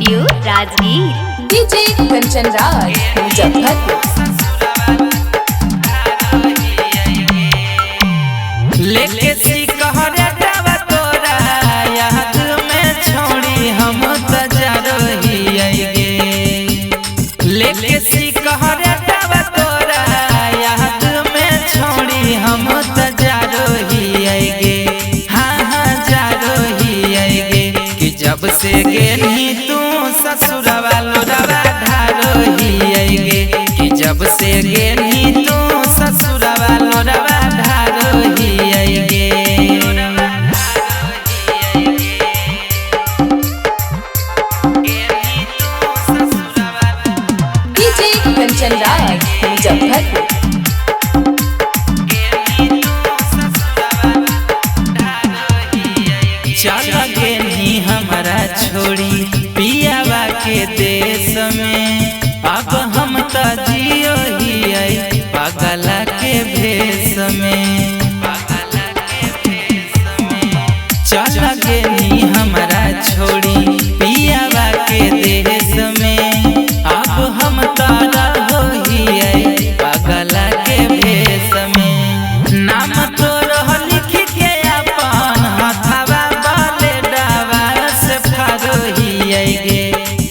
Studio Rajgir. DJ Kanchan Raj Muzaffarpur. लेके सिकहरे डावा तोरा याद में छोड़ी हम तजा रहिएगे। लेके सिकहरे डावा तोरा याद में छोड़ी हम तजा रहिएगे। हाँ हाँ जा रहिएगे कि जब से गेली तू ससुरवा लोरवा ढारहिएगे। कि जब से गेली तू ससुरवा लोरवा ढारहिएगे। डीजे कंचन राज मुजफ्फरपुर। चल गेली हमारा छोड़ी पियावा के देश में। अब हम त जियो हियै पागला के भेष में। चल गेली हमारा छोड़ी पियावा के देश में। अब हम त रहियै पागला के भेष में। नाम तोर लिख के अपन हथवा बाले डावा से फारहिएगे।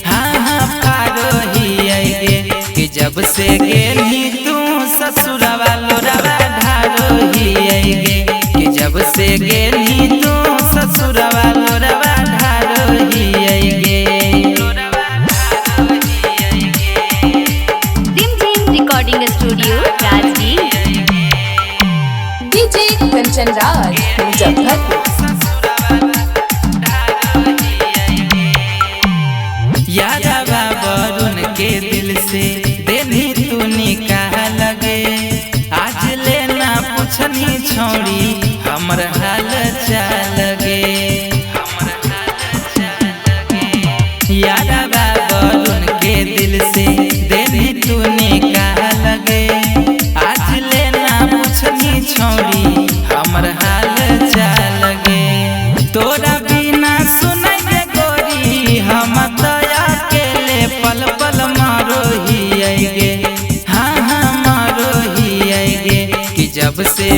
हाँ हाँ फारहिएगे कि जब से गेली तू ससुरवा लोरवा ढारहिएगे। कि जब से गेली तू ससुरवा लोरवा ढारहिएगे। Rimjhim recording studio Rajgir. DJ Kanchan Raj Muzaffarpur. यादवा वरुण के दिल से देनी तू निकाह लगे। आज लेना पूछनी छोड़ी हमर हाल चाल गे। यादवा वरुण के दिल से देनी तू निकाह लगे। आज लेना पूछनी छोड़ी हमर हाल चाल गे। तोरा बिना सुनैगे गोरी हम तया अकेले पल पल मारोहिएगे। हाँ हाँ मारोहिएगे कि जब से